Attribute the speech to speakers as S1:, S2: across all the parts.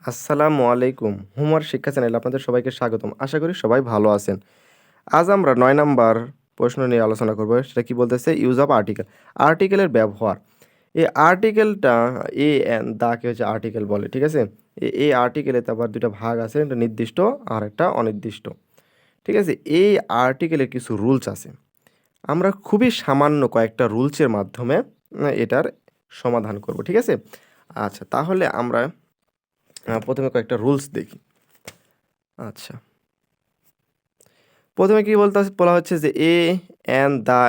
S1: আসসালামু আলাইকুম। হোমওয়ার্ক শিক্ষা চ্যানেলে আপনাদের সবাইকে স্বাগতম। আশা করি সবাই ভালো আছেন। আজ আমরা ৯ নাম্বার প্রশ্ন নিয়ে আলোচনা করব। সেটা কি বলতেছে? Use of article. আর্টিকেলের ব্যবহার। এই আর্টিকেলটা দাকে হচ্ছে আর্টিকেল বলে, ঠিক আছে? এই আর্টিকেলেতে আবার ২ টা ভাগ আছে। একটা নির্দিষ্ট আর একটা অনির্দিষ্ট। ঠিক আছে? এই আর্টিকেলের কিছু রুলস আছে। আমরা খুবই সামান্য কয়েকটা রুলসের মাধ্যমে এটার সমাধান করব, ঠিক আছে? আচ্ছা, তাহলে আমরা প্রথমে কয়েকটা রুলস দেখি। আচ্ছা, প্রথমে কি বলা হচ্ছে যে দ্য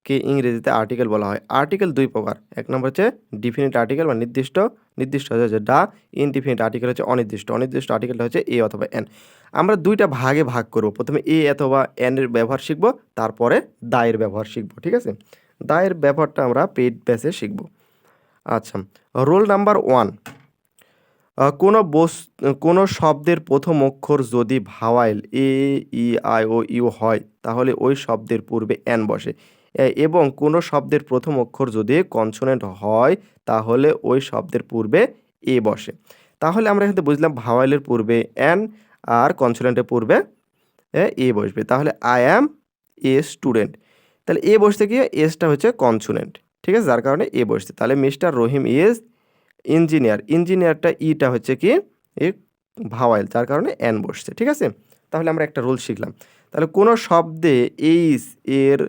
S1: কে ইংরেজিতে আর্টিকেল বলা হয়। আর্টিকেল ২ প্রকার। এক নম্বর হচ্ছে ডিফিনিট আর্টিকেল বা নির্দিষ্ট, নির্দিষ্ট হচ্ছে ডা, ইনডিফিনিট আর্টিকেল হচ্ছে অনির্দিষ্ট, অনির্দিষ্ট আর্টিকেলটা হচ্ছে অথবা এন। আমরা ২ টা ভাগে ভাগ করব। প্রথমে অথবা এন এর ব্যবহার শিখব, তারপরে দা এর ব্যবহার শিখব, ঠিক আছে? দা এর ব্যবহারটা আমরা পেইড ব্যাচে শিখব। আচ্ছা, রুল নাম্বার 1, কোনো শব্দের প্রথম অক্ষর যদি vowel A, E, I O U হয় তাহলে ওই শব্দের পূর্বে অ্যান বসে। এবং কোনো শব্দের প্রথম অক্ষর যদি কনসোনেন্ট হয় তাহলে ওই শব্দের পূর্বে এ বসে। তাহলে আমরা এখান থেকে বুঝলাম ভাওয়াইলের পূর্বে অ্যান আর কনসোনেন্টের পূর্বে এ বসবে। তাহলে আই অ্যাম এ স্টুডেন্ট। তাহলে এ বসতে গিয়ে এসটা হচ্ছে কনসোনেন্ট, ঠিক আছে? যার কারণে এ বসছে। তাহলে মিস্টার রহিম ইজ ইঞ্জিনিয়ার। ইঞ্জিনিয়ারটা ইটা হচ্ছে কি এ ভাওয়াইল, যার কারণে এন বসছে, ঠিক আছে? তাহলে আমরা একটা রুল শিখলাম। তাহলে কোনো শব্দে এইস এর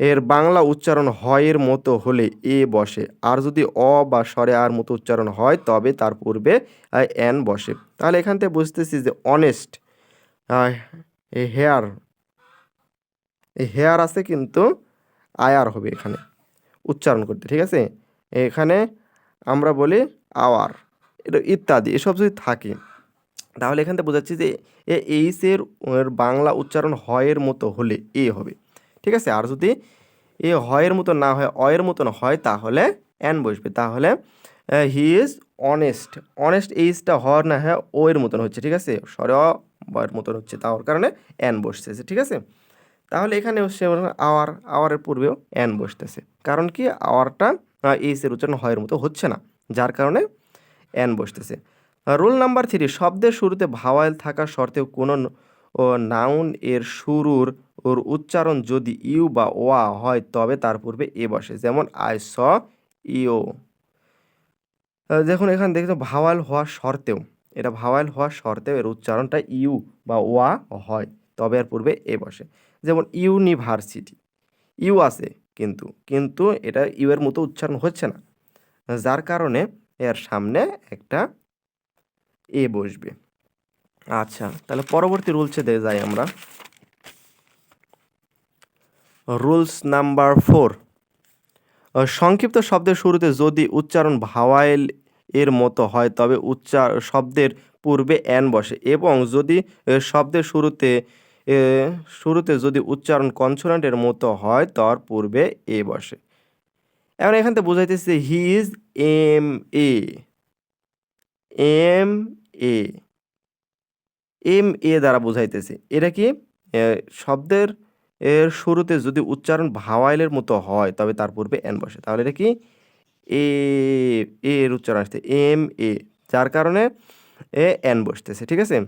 S1: এর বাংলা উচ্চারণ হয় এর মতো হলে এ বসে, আর যদি অ বা স্বরে আর মতো উচ্চারণ হয় তবে তার পূর্বে এন বসে। তাহলে এখান থেকে বুঝতেছি যে অনেস্ট, হেয়ার, এই হেয়ার আছে কিন্তু আয়ার হবে এখানে উচ্চারণ করতে, ঠিক আছে? এখানে আমরা বলি আওয়ার, এটা ইত্যাদি এসব যদি থাকে তাহলে এখান থেকে বোঝাচ্ছি যে এইস এর বাংলা উচ্চারণ হয়ের মতো হলে এ হবে, ঠিক আছে? আর যদি এ হয়ের মতো না হয়, অয়ের মতন হয় তাহলে অ্যান বসবে। তাহলে হি ইজ অনেস্ট। অনেস্ট এইসটা হওয়ার না হয় ও এর মতন হচ্ছে, ঠিক আছে? সরে অ বয়ের মতন হচ্ছে, তার কারণে অ্যান বসতেছে, ঠিক আছে? তাহলে এখানে হচ্ছে আওয়ার, আওয়ারের পূর্বেও অ্যান বসতেছে। কারণ কি আওয়ারটা এইসের উচ্চারণ হয়ের মতো হচ্ছে না, যার কারণে অ্যান বসতেছে। রুল নাম্বার 3, শব্দের শুরুতে ভাওয়াল থাকা সত্ত্বেও কোনো নাউন এর শুরুর উচ্চারণ যদি ইউ বা ওয়া হয় তবে তার পূর্বে এ বসে। যেমন আই স ইউ। দেখুন এখানে দেখতে ভাওয়াল হওয়া সত্ত্বেও, এটা ভাওয়াল হওয়া সত্ত্বেও এর উচ্চারণটা ইউ বা ওয়া হয় তবে এর পূর্বে এ বসে। যেমন ইউনিভার্সিটি, ইউ আছে কিন্তু কিন্তু এটা ইউ এর মতো উচ্চারণ হচ্ছে না, যার কারণে এর সামনে একটা এ বসবে। আচ্ছা, তাহলে পরবর্তী রুলসে যাই আমরা। রুলস নাম্বার 4, সংক্ষিপ্ত শব্দের শুরুতে যদি উচ্চারণ ভাওয়াইল এর মতো হয় তবে শব্দের পূর্বে অ্যান বসে, এবং যদি শব্দের এ, শুরুতে যদি উচ্চারণ কনসোনেন্টের মতো হয় তার পূর্বে এ বসে। এখন এখান থেকে বোঝাইতেছে he is M A, M A, M A দ্বারা বোঝাইতেছে। এটা কি শব্দের শুরুতে যদি উচ্চারণ ভাওয়াইলের মতো হয় তবে তার পূর্বে এন বসে। তাহলে এটা কি এ, এর উচ্চারণ আসছে এম এ, যার কারণে এন বসতেছে, ঠিক আছে?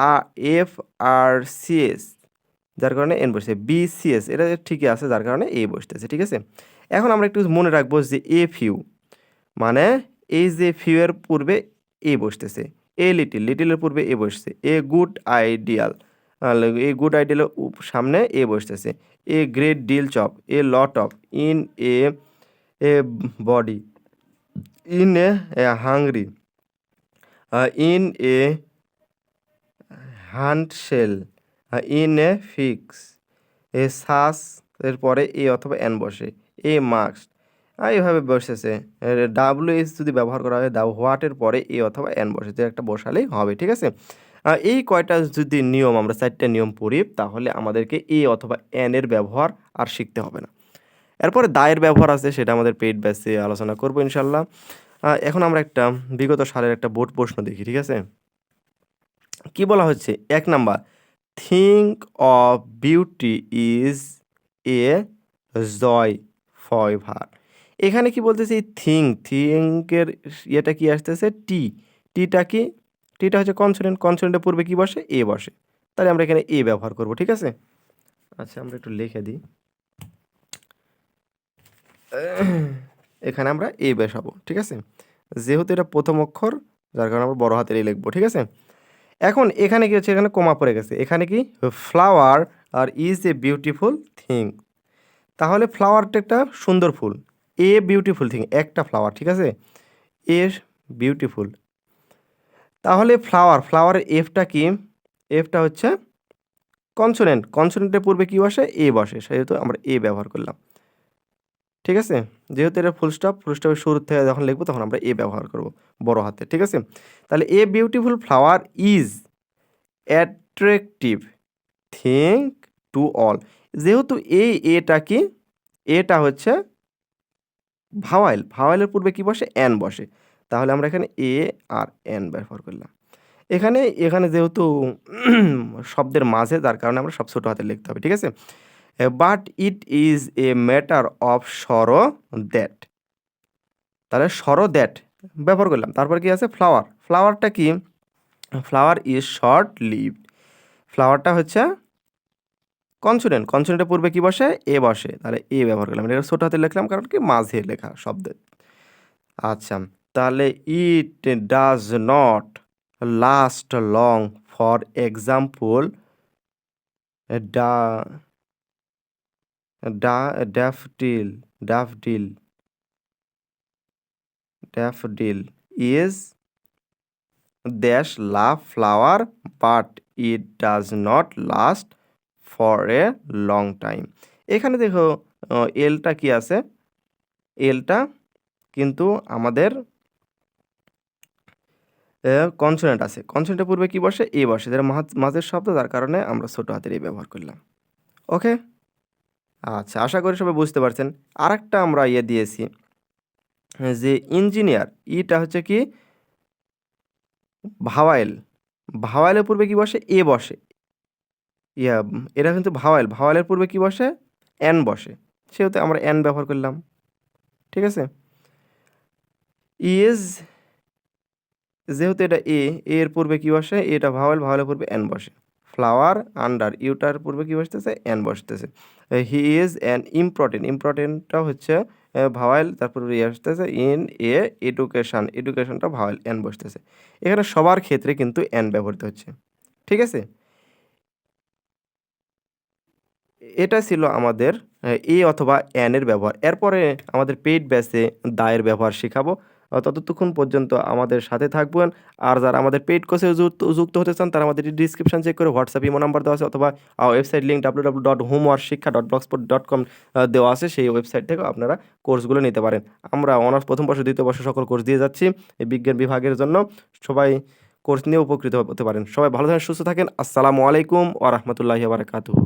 S1: আ এফ আর সি এস, যার কারণে এন বসছে। বি সি এস এটা ঠিকই আছে, যার কারণে এ বসতেছে, ঠিক আছে? এখন আমরা একটু মনে রাখবো যে এ ফিউ মানে এই যে ফিউ এর পূর্বে এ বসতেছে, এ লিটিল, লিটিলের পূর্বে এ বসছে। A good ideal, a good আইডিয়ালের সামনে এ বসতেছে। A great deal of, a lot of, in a body, in a hungry, in a hunt shell, in a fix, a সাস এর পরে এ অথবা এন বসে। এ মার্কস এইভাবে বসেছে। ডাব্লিউ এস যদি ব্যবহার করা হয় হোয়াটের পরে এ অথবা এন বসে, যে একটা বসালেই হবে, ঠিক আছে? এই কয়টা যদি নিয়ম আমরা 4টা নিয়ম পড়ি তাহলে আমাদেরকে এ অথবা এন এর ব্যবহার আর শিখতে হবে না। এরপরে দায়ের ব্যবহার আছে, সেটা আমাদের পেইড ব্যাচে আলোচনা করবো ইনশাল্লাহ। এখন আমরা একটা বিগত সালের একটা বোর্ড প্রশ্ন দেখি, ঠিক আছে? কি বলা হচ্ছে? 1 number, think of beauty is a joy forever. এখানে কি বলতেছে থিঙ্কের এটা কি আসতেছে টিটা কি টিটা হচ্ছে কনসোনেন্ট, কনসোনেন্টের পূর্বে কি বসে এ বসে, তাহলে আমরা এখানে এ ব্যবহার করব। ঠিক আছে, আচ্ছা আমরা একটু লিখে দিই, এখানে আমরা এ বসাবো। ঠিক আছে, যেহেতু এটা প্রথম অক্ষর যার কারণে আমরা বড় হাতের এ লিখবো। ঠিক আছে, এখন এখানে কি হচ্ছে, এখানে কমা পড়ে গেছে, এখানে কি ফ্লাওয়ার আর ইজ এ বিউটিফুল থিং, তাহলে ফ্লাওয়ারটা একটা সুন্দর ফুল, এ বিউটিফুল থিং একটা ফ্লাওয়ার। ঠিক আছে, এ বিউটিফুল, তাহলে ফ্লাওয়ারের এফটা কি, এফটা হচ্ছে কনসোনেন্ট, কনসোনেন্টের পূর্বে কি বসে এ বসে, সেহেতু আমরা এ ব্যবহার করলাম। ঠিক আছে, যেহেতু এটা ফুল স্টপের শুরু থেকে যখন লিখবো তখন আমরা এ ব্যবহার করব বড় হাতে। ঠিক আছে, তাহলে a beautiful flower is attractive thing to all, যেহেতু এটা কি, এটা হচ্ছে ভাওয়ালের পূর্বে কি বসে এন বসে, তাহলে আমরা এখানে এ আর এন ব্যবহার করলাম। এখানে এখানে যেহেতু শব্দের মাঝে, যার কারণে আমরা সব ছোটো হাতে লিখতে হবে। ঠিক আছে, but it is a matter of sorrow that, তাহলে সরো দ্যাট ব্যবহার করলাম। তারপর কি আছে ফ্লাওয়ারটা কি, ফ্লাওয়ার ইজ শর্ট লিভড, ফ্লাওয়ারটা হচ্ছে কনসোনেন্টের পূর্বে কি বসে এ বসে, তাহলে এ ব্যবহার করলাম। এটা ছোটো হাতে লিখলাম কারণ কি মাঝে লেখা শব্দের। আচ্ছা, তাহলে it does not last long, for example ডা ডা daffodil daffodil daffodil is dash love flower, but it does not last for a long time. এখানে দেখো এলটা কি আছে, এলটা কিন্তু আমাদের কনসোনেন্ট আছে, কনসোনেন্টের পূর্বে কি বসে এ বসে, যারা মাঝের শব্দ, যার কারণে আমরা ছোটো হাতের এ ব্যবহার করলাম। ওকে, আচ্ছা আশা করি সবাই বুঝতে পারছেন। আরেকটা আমরা দিয়েছি যে ইঞ্জিনিয়ার, ইটা হচ্ছে কি ভাওয়ালের পূর্বে কি বসে এ বসে, এটা কিন্তু ভাওয়ালের পূর্বে কি বসে এন বসে, সেহেতু আমরা এন ব্যবহার করলাম। ঠিক আছে, ইজ যেহেতু এটা এর পূর্বে কি বসে, এটা ভাওয়ালের পূর্বে এন বসে। ফ্লাওয়ার আন্ডার ইউটার পূর্বে কি বসতেছে এন বসতেছে। হি ইজ অ্যান ইম্পর্টেন্টটা হচ্ছে ভাওয়াল, তারপর আসতেছে ইন এ এডুকেশনটা ভাওয়াল এন বসতেছে। এখানে সবার ক্ষেত্রে কিন্তু এন ব্যবহৃত হচ্ছে। ঠিক আছে, এটা ছিল আমাদের এ অথবা এন এর ব্যবহার। এরপরে আমাদের পেইড ব্যাচে দায়ের ব্যবহার শেখাবো। ততক্ষণ পর্যন্ত আমাদের সাথে থাকবেন। আর যারা আমাদের পেইড কোর্সে যুক্ত হতে চান তারা আমাদের ডিসক্রিপশন চেক করে হোয়াটসঅ্যাপ ইমো নাম্বার দেওয়া আছে, অথবা ওয়েবসাইট লিঙ্ক www.homeworkshikha.blogspot.com দেওয়া আছে, সেই ওয়েবসাইট থেকেও আপনারা কোর্সগুলো নিতে পারেন। আমরা অনার্স প্রথম বর্ষ দ্বিতীয় বর্ষ সকল কোর্স দিয়ে যাচ্ছি এই বিজ্ঞান বিভাগের জন্য। সবাই কোর্স নিয়ে উপকৃত হতে পারেন। সবাই ভালো থাকেন, সুস্থ থাকেন। আসসালামু আলাইকুম ওয়া রাহমাতুল্লাহি ওয়া বারাকাতুহু।